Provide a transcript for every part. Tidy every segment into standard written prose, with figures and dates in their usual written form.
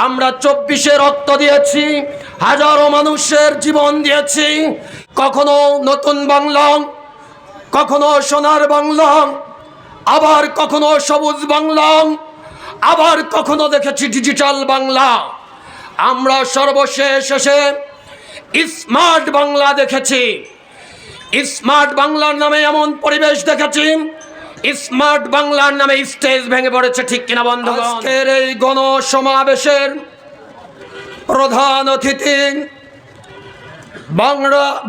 আমরা 24-এ রক্ত দিয়েছি, হাজারো মানুষের জীবন দিয়েছি। কখনো নতুন বাংলা, কখনো সোনার বাংলা, আবার কখনো সবুজ বাংলা, আবার কখনো দেখেছি ডিজিটাল বাংলা। আমরা সর্বশেষ এসে স্মার্ট বাংলা দেখেছি। স্মার্ট বাংলার নামে এমন পরিবেশ দেখেছি, স্মার্ট বাংলার নামে স্টেজ ভেঙে পড়েছে, ঠিক কিনা বন্ধুগণ? আজকের এই গণসমাবেশের প্রধান অতিথি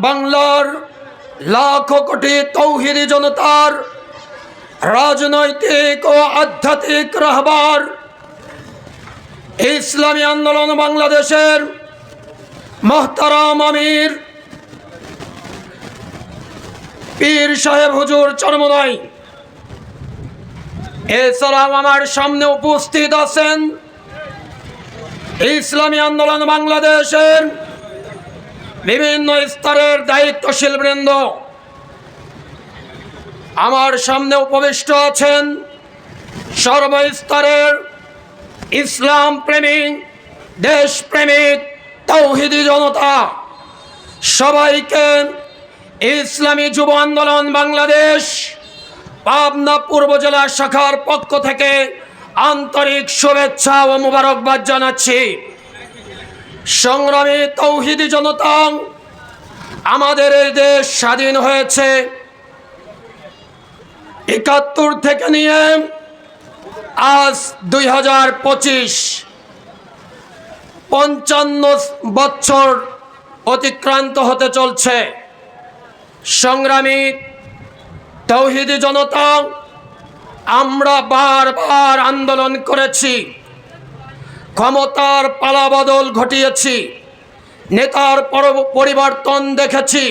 বাংলার লাখো কোটি তৌহিদি জনতার রাজনৈতিক ও আধ্যাত্মিক রাহবার, ইসলামী আন্দোলন বাংলাদেশের মোহতারাম আমির পীর সাহেব হুজুর চরমনাই। এছাড়াও আমার সামনে উপস্থিত আছেন ইসলামী আন্দোলন বাংলাদেশের বিভিন্ন স্তরের দায়িত্বশীল বৃন্দ। আমার সামনে উপবিষ্ট আছেন সর্বস্তরের ইসলাম প্রেমিক, দেশপ্রেমিক তৌহিদি জনতা। সবাইকে ইসলামী যুব আন্দোলন বাংলাদেশ পাবনা পূর্ব জেলা শাখার পক্ষ থেকে আন্তরিক শুভেচ্ছা ও মোবারকবাদ জানাচ্ছি। সংগ্রামী তৌহিদি জনতা, আমাদের এই দেশ স্বাধীন হয়েছে ৭১ থেকে নিয়ে আজ 2025, 55 বছর অতিক্রান্ত হতে চলছে। সংগ্রামী তৌহিদি জনতা, আমরা বারবার আন্দোলন করেছি, ক্ষমতার পালাবদল ঘটিয়েছি, নেতার পরিবর্তন দেখেছি,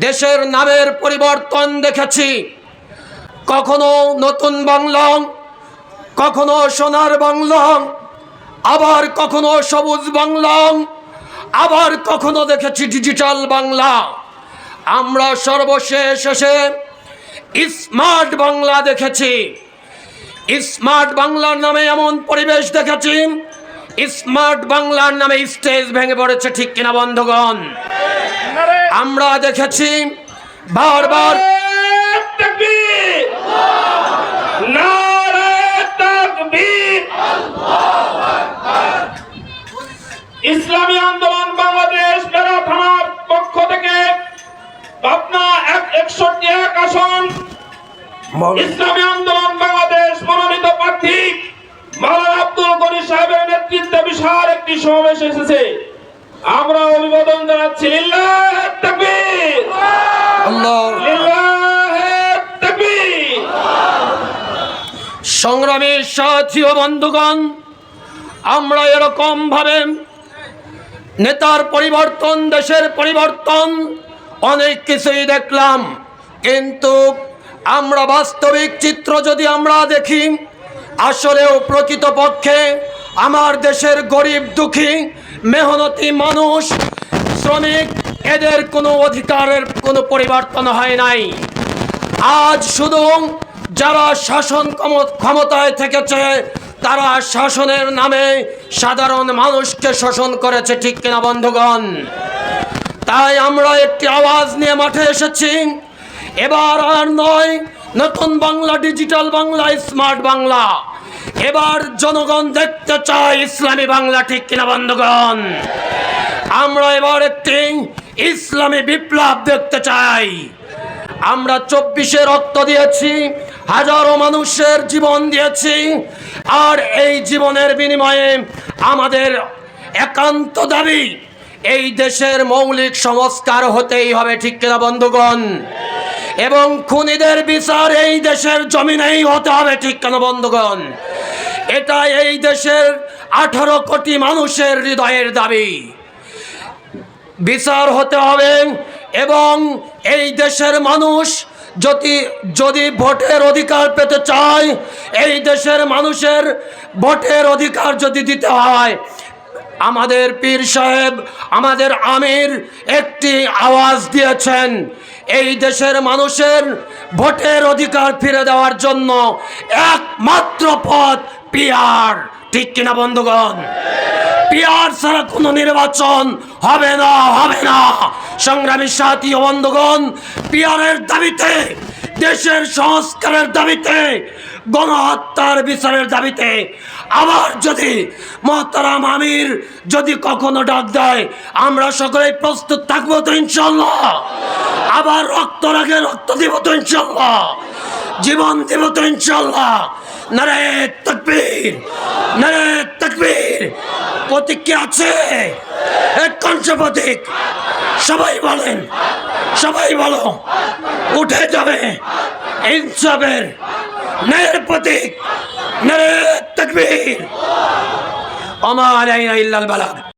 দেশের নামের পরিবর্তন দেখেছি। কখনো নতুন বাংলা, কখনো সোনার বাংলা, আবার কখনো সবুজ বাংলা, আবার কখনো দেখেছি ডিজিটাল বাংলা। আমরা সর্বশেষ এসে স্মার্ট বাংলা দেখেছি। স্মার্ট বাংলার নামে এমন পরিবেশ দেখেছি, স্মার্ট বাংলার নামে স্টেজ ভেঙে পড়েছে, ঠিক কিনা বন্ধুগণ? আমরা দেখেছি বারবার ইসলামী আন্দোলন বাংলাদেশ বেড়া থানার পক্ষ থেকে পাবনা 161 আসন ইসলামী আন্দোলন বাংলাদেশ মনোনীত প্রার্থী মাওলানা আব্দুল গনি সাহেবের নেতৃত্বে বিশাল একটি সমাবেশ এসেছে। আমরা অভিবাদন জানাচ্ছি। লিল্লাহি তাকবীর, লিল্লাহি তাকবীর। সংগ্রামী সাথী ও বন্ধুগণ, আমরা এরকম ভাবে নেতার পরিবর্তন, দেশের পরিবর্তন, অনেক কিছুই দেখলাম, কিন্তু আমরা বাস্তবিক চিত্র যদি আমরা দেখি, আসলেও প্রকৃতপক্ষে আমার দেশের গরিব দুঃখী মেহনতি মানুষ, শ্রমিক, এদের কোনো অধিকারের কোনো পরিবর্তন হয় নাই। আজ শুধু যারা শাসন ক্ষমতায় থেকেছে তারা শাসনের নামে সাধারণ মানুষকে শোষণ করেছে, ঠিক কিনা বন্ধুগণ? তাই আমরা একটি আওয়াজ নিয়ে মাঠে এসেছি। এবার আর নয় নতুন বাংলা, ডিজিটাল বাংলা, স্মার্ট বাংলা। এবার জনগণ দেখতে চায় ইসলামী বাংলা, ঠিক কিনা বন্ধুগণ? আমরা এবার একটি ইসলামী বিপ্লব দেখতে চাই। আমরা 24-এ রক্ত দিয়েছি, হাজারো মানুষের জীবন দিয়েছি, আর এই জীবনের বিনিময়ে আমাদের একান্ত দাবি এই দেশের মৌলিক সংস্কার হতেই হবে, ঠিক কিনা বন্ধুগণ? এবং খুনিদের বিচার এই দেশের জমিনেই হতে হবে, ঠিক কিনা বন্ধুগণ? এটা এই দেশের 18 কোটি মানুষের হৃদয়ের দাবি। বিচার হতে হবে এবং এই দেশের মানুষ যদি ভোটের অধিকার পেতে চায়, এই দেশের মানুষের ভোটের অধিকার যদি দিতে হয়, আমাদের পীর সাহেব, আমাদের আমির একটি আওয়াজ দিয়েছেন, এই দেশের মানুষের ভোটের অধিকার ফিরে দেওয়ার জন্য একমাত্র পথ পিআর, ঠিক কিনা বন্ধুগণ? পিয়ার ছাড়া কোনো নির্বাচন হবে না, হবে না। সংগ্রামী সাথী ও বন্ধুগণ, পিয়ারের দাবিতে, দেশের সংস্কারের দাবিতে, গণহত্যার বিচারের দাবিতে আবার যদি মোহতারাম আমির যদি কখনো ডাক দেয়, আমরা সকলেই প্রস্তুত থাকবো তো ইনশাল্লাহ। আবার রক্ত রাগে রক্ত দিব তো ইনশাল্লাহ, জীবন দিব তো ইনশাল্লাহ। নারে তাকবীর, নারে তাকবীর। প্রতীক কি আছে? এক কণ্ঠ প্রতীক। সবাই বলেন, সবাই বলো, উঠে যাবে ইনসাফের ন্যায়ের প্রতীক। নারে তাকবীর। ওয়া মা আলাইনা ইল্লাল বালাগ।